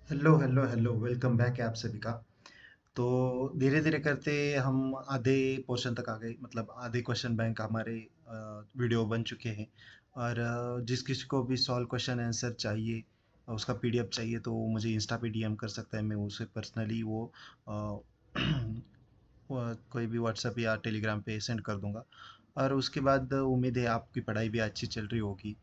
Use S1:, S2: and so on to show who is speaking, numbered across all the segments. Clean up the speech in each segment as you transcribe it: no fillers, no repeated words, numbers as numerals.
S1: Hello hello hello welcome back है आप सभी का। तो धीरे धीरे करते हम आधे पोर्शन तक आ गए, मतलब आधे क्वेश्चन बैंक हमारे वीडियो बन चुके हैं। और जिस किसी को भी सॉल्व क्वेश्चन आंसर चाहिए, उसका पीडीएफ चाहिए, तो वो मुझे इंस्टा पे डीएम कर सकता है। मैं उसे पर्सनली अ, कोई भी व्हाट्सएप या टेलीग्राम पे सेंड कर दूंगा। और उसके बाद उम्मीद है आपकी पढ़ाई भी अच्छी चल रही होगी।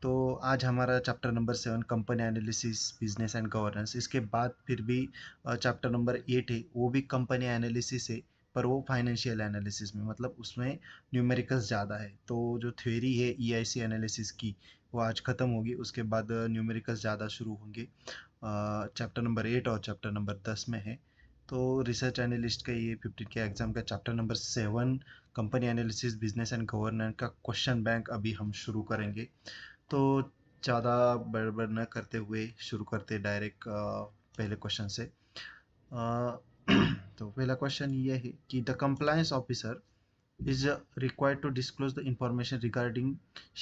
S1: तो आज हमारा chapter number 7 company analysis business and governance. इसके बाद फिर भी चैप्टर नंबर 8 है, वो भी कंपनी एनालिसिस है, पर वो फाइनेंशियल एनालिसिस में, मतलब उसमें न्यूमेरिकल्स ज़्यादा है। तो जो थ्योरी है ईआईसी एनालिसिस की, वो आज ख़त्म होगी। उसके बाद न्यूमेरिकल्स ज़्यादा शुरू होंगे। चैप्टर नंबर 8 और चैप्टर नंबर 10 में है। तो रिसर्च एनालिस्ट का ये 15 के एग्जाम का chapter number 7 company analysis business and governance का क्वेश्चन बैंक अभी हम शुरू करेंगे। तो ज़्यादा बड़बड़ न करते हुए शुरू करते डायरेक्ट पहले क्वेश्चन से। अ, तो पहला क्वेश्चन ये है कि the compliance officer is required to disclose the information regarding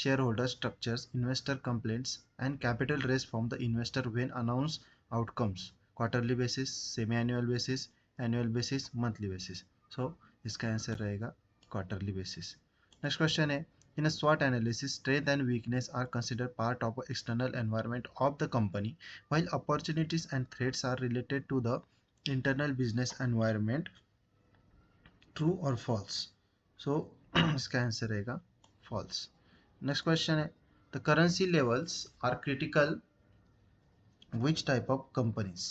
S1: shareholder structures, investor complaints, and capital raise from the investor when announce outcomes, quarterly basis, semi-annual basis, annual basis, monthly basis. So इसका answer रहेगा quarterly basis. Next question है, in a SWOT analysis, strength and weakness are considered part of the external environment of the company, while opportunities and threats are related to the internal business environment. True और false? So इसका answer रहेगा false. Next question है, the currency levels are critical which type of companies?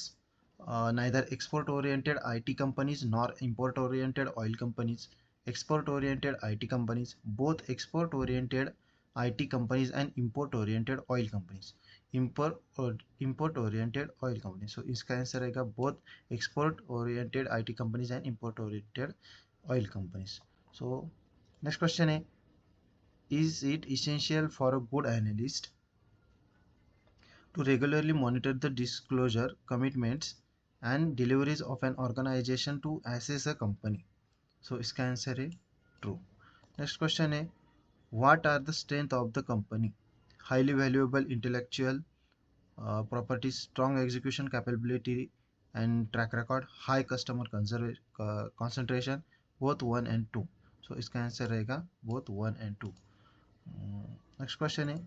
S1: Neither export oriented IT companies nor import oriented oil companies. Export oriented IT companies, both export oriented IT companies and import oriented oil companies. Import oriented oil companies. So इसका answer रहेगा both export oriented IT companies and import oriented oil companies. So next question है, is it essential for a good analyst to regularly monitor the disclosure, commitments, and deliveries of an organization to assess a company? So इसका answer है true. Next question है, what are the strength of the company? Highly valuable intellectual properties, strong execution capability and track record, high customer concentration, both 1 and 2. So इसका answer रहेगा both 1 and 2. Next question है,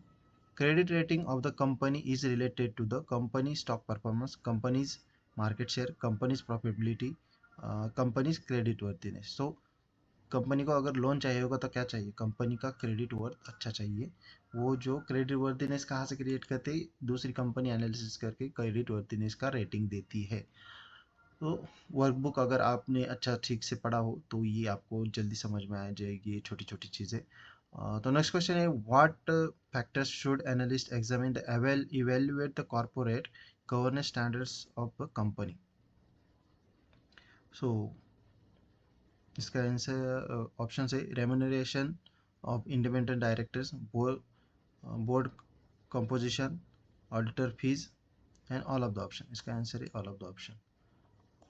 S1: credit rating of the company is related to the company stock performance, company's market share, company's profitability, company's credit worthiness. So company को अगर loan चाहिए होगा तो क्या चाहिए, कंपनी का क्रेडिट वर्थ अच्छा चाहिए। वो जो क्रेडिट वर्दीनेस कहाँ से क्रिएट करते हैं, दूसरी कंपनी एनालिसिस करके क्रेडिट वर्दीनेस का रेटिंग देती है। तो वर्कबुक अगर आपने अच्छा ठीक से पढ़ा हो तो ये आपको जल्दी समझ में आ जाएगी ये छोटी छोटी चीज़ें। तो नेक्स्ट क्वेश्चन है, what factors should analyst examine the evaluate the corporate governance standards of the company? So इसका आंसर ऑप्शन है, remuneration of independent directors, board composition, auditor fees, and all of the option. इसका answer है all of the option.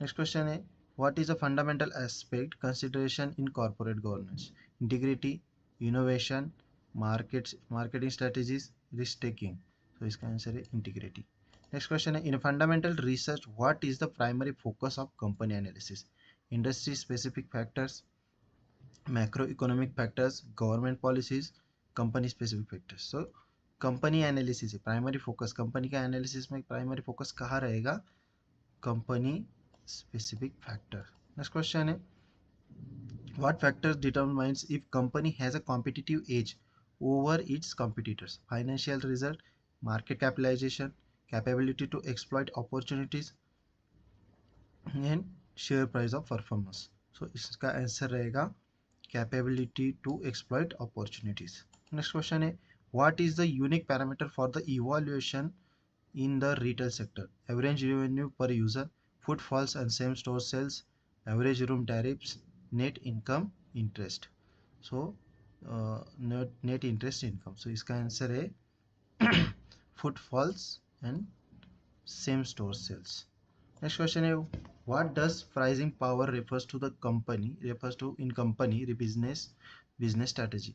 S1: Next question है, what is a fundamental aspect consideration in corporate governance? Integrity, innovation, marketing strategies, risk taking. तो इसका answer है integrity. Next question है, in fundamental research what is the primary focus of company analysis? Industry specific factors, macroeconomic factors, government policies, company specific factors. So company analysis है primary focus. Company का analysis में primary focus कहाँ रहेगा? Company specific factor. Next question है, what factors determines if company has a competitive edge over its competitors? Financial result, market capitalization, capability to exploit opportunities, and share price of performance. So इसका answer रहेगा capability to exploit opportunities. Next question है, what is the unique parameter for the evaluation in the retail sector? Average revenue per user, footfalls and same store sales, average room tariffs, net income interest. So net interest income. So इसका answer है footfalls and same store sales. Next question is, what does pricing power refers to in company business strategy?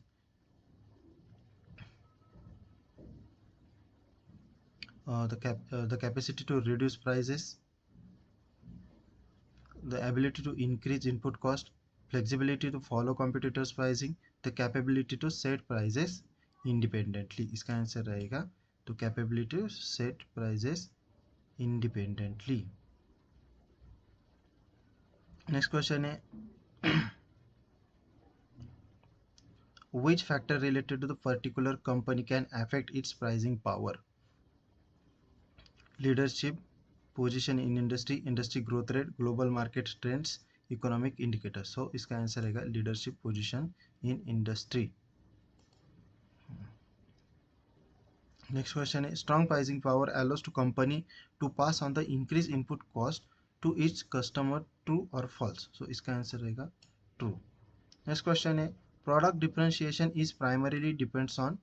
S1: the capacity to reduce prices, the ability to increase input cost, flexibility to follow competitors pricing, the capability to set prices independently. इसका answer रहेगा तो capability to set prices independently. Next question है which factor related to the particular company can affect its pricing power? Leadership, position in industry, industry growth rate, global market trends, economic indicators. So इसका answer रहेगा leadership position in industry. Next question है strong pricing power allows to company to pass on the increased input cost to its customer, true or false? So इसका answer रहेगा true. Next question है product differentiation is primarily depends on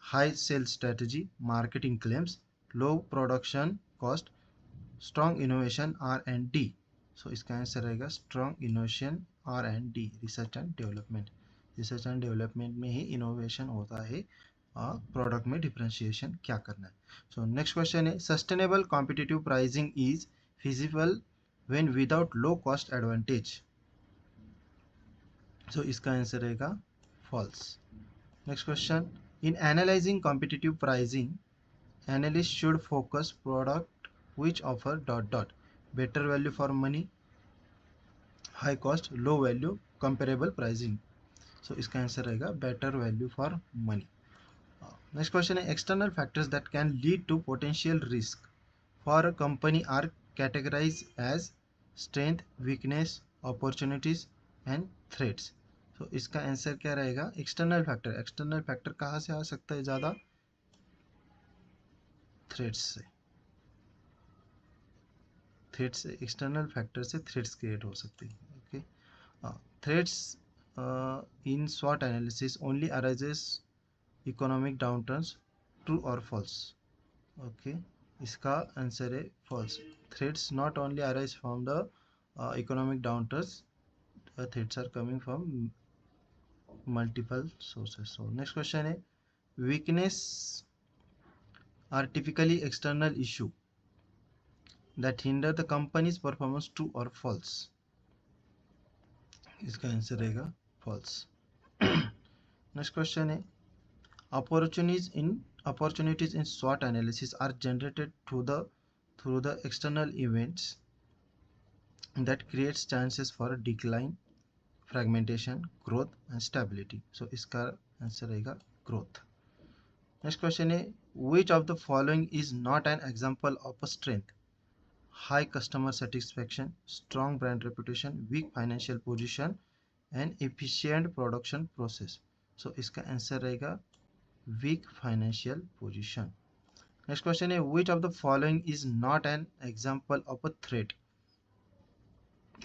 S1: high sales strategy, marketing claims, low production cost, strong innovation R&D. So इसका answer रहेगा strong innovation R&D, research and development. Research and development में ही innovation होता है, product में differentiation क्या करना है. So next question है sustainable competitive pricing is feasible when without low cost advantage. So इसका आंसर रहेगा false. Next question in analysing competitive pricing analyst should focus product which offer dot dot better value for money, high cost, low value, comparable pricing. So इसका answer रहेगा better value for money. Next question है external factors that can lead to potential risk for a company are categorized as strength, weakness, opportunities and threats. So इसका answer क्या रहेगा external factor. external factor कहाँ से आ सकता है ज़्यादा? threats से. थ्रेड्स एक्सटर्नल फैक्टर से थ्रेड्स क्रिएट हो सकती है. ओके थ्रेड्स इन स्वॉट analysis only arises economic downturns, true और फॉल्स. ओके इसका आंसर है false. Threats not only arise from the economic downturns, threats are coming from multiple sources. So next question है weakness are typically external issue that hinder the company's performance, true or false? इसका answer रहेगा false. Next question है opportunities in SWOT analysis are generated through the external events that creates chances for decline, fragmentation, growth and stability. So इसका answer रहेगा growth. Next question है which of the following is not an example of a strength? High customer satisfaction, strong brand reputation, weak financial position and efficient production process. So इसका answer रहेगा weak financial position. Next question है which of the following is not an example of a threat?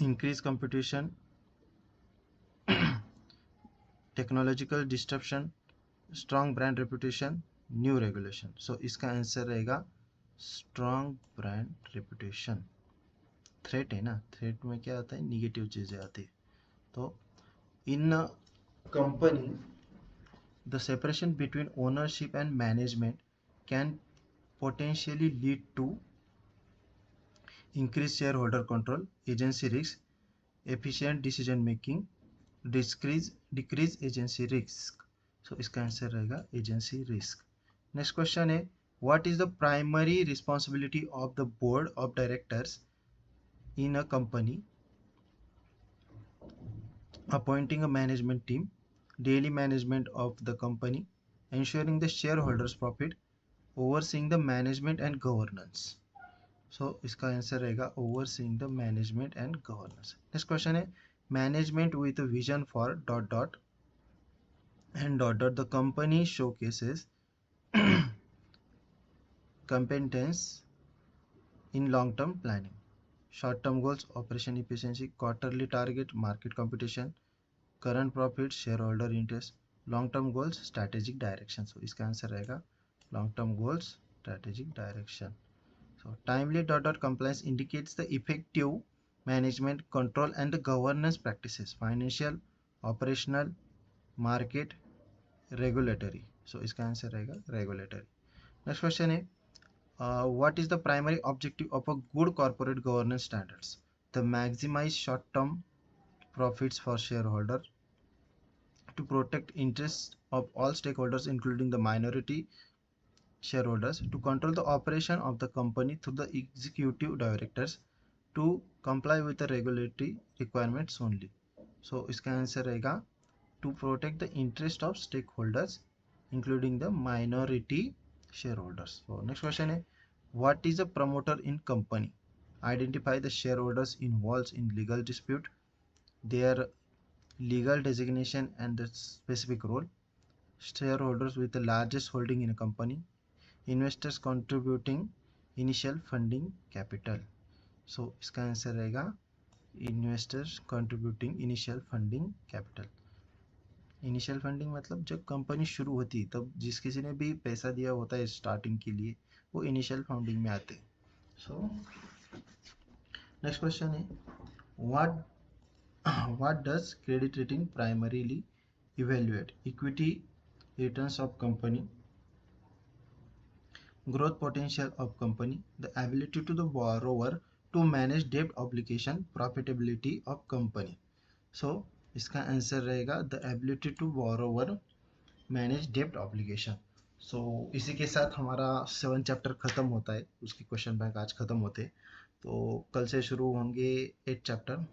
S1: Increased competition, technological disruption, strong brand reputation, new regulation. So इसका answer रहेगा strong brand reputation. Threat है ना, threat में क्या आता है negative चीज़ें आती है. तो in company the separation between ownership and management can potentially lead to increase shareholder control, agency risk, efficient decision making, decrease agency risk. So इसका आंसर रहेगा एजेंसी रिस्क. नेक्स्ट क्वेश्चन है what is the primary responsibility of the board of directors in a company? Appointing a management team, daily management of the company, ensuring the shareholders profit, overseeing the management and governance. So इसका answer रहेगा overseeing the management and governance. Next question है management with a vision for dot dot and dot dot the company showcases competence in long-term planning, short-term goals, operation efficiency, quarterly target, market competition, current profit, shareholder interest, long-term goals, strategic direction. So इसका answer रहेगा long-term goals, strategic direction. So timely dot dot compliance indicates the effective management, control and the governance practices, financial, operational, market, regulatory. So इसका answer रहेगा regulatory. Next question है what is the primary objective of a good corporate governance standards? The maximize short-term profits for shareholder, to protect interests of all stakeholders including the minority shareholders, to control the operation of the company through the executive directors, to comply with the regulatory requirements only. So इसका answer रहेगा to protect the interest of stakeholders including the minority shareholders. So next question है, what is a promoter in company? Identify the shareholders involved in legal dispute, their legal designation and the specific role, shareholders with the largest holding in a company, investors contributing initial funding capital. So इसका answer रहेगा investors contributing initial funding capital. Initial funding मतलब जब company शुरू होती तब जिस किसी ने भी पैसा दिया होता है स्टार्टिंग के लिए वो इनिशियल फंडिंग में आते. सो नेक्स्ट क्वेश्चन है, what does credit rating primarily evaluate? Equity returns of company, growth potential of company, the ability to the borrower to manage debt obligation, profitability of company. So इसका answer रहेगा the ability to borrower manage डेब्ट obligation. So इसी के साथ हमारा 7 chapter ख़त्म होता है, उसके क्वेश्चन बैंक आज ख़त्म होते हैं. तो कल से शुरू होंगे 8 चैप्टर.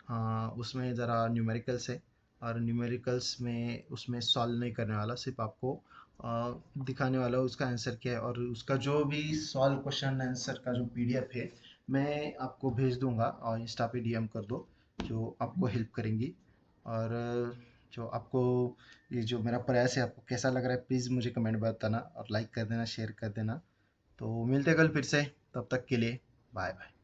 S1: हाँ, उसमें ज़रा न्यूमेरिकल्स है और न्यूमेरिकल्स में उसमें सॉल्व नहीं करने वाला, सिर्फ आपको दिखाने वाला उसका आंसर क्या है. और उसका जो भी सॉल्व क्वेश्चन आंसर का जो पीडीएफ है मैं आपको भेज दूंगा और इंस्टा पे डीएम कर दो, जो आपको हेल्प करेंगी. और जो आपको ये जो मेरा प्रयास है आपको कैसा लग रहा है प्लीज़ मुझे कमेंट में बताना और लाइक कर देना, शेयर कर देना. तो मिलते कल फिर से, तब तक के लिए बाय बाय.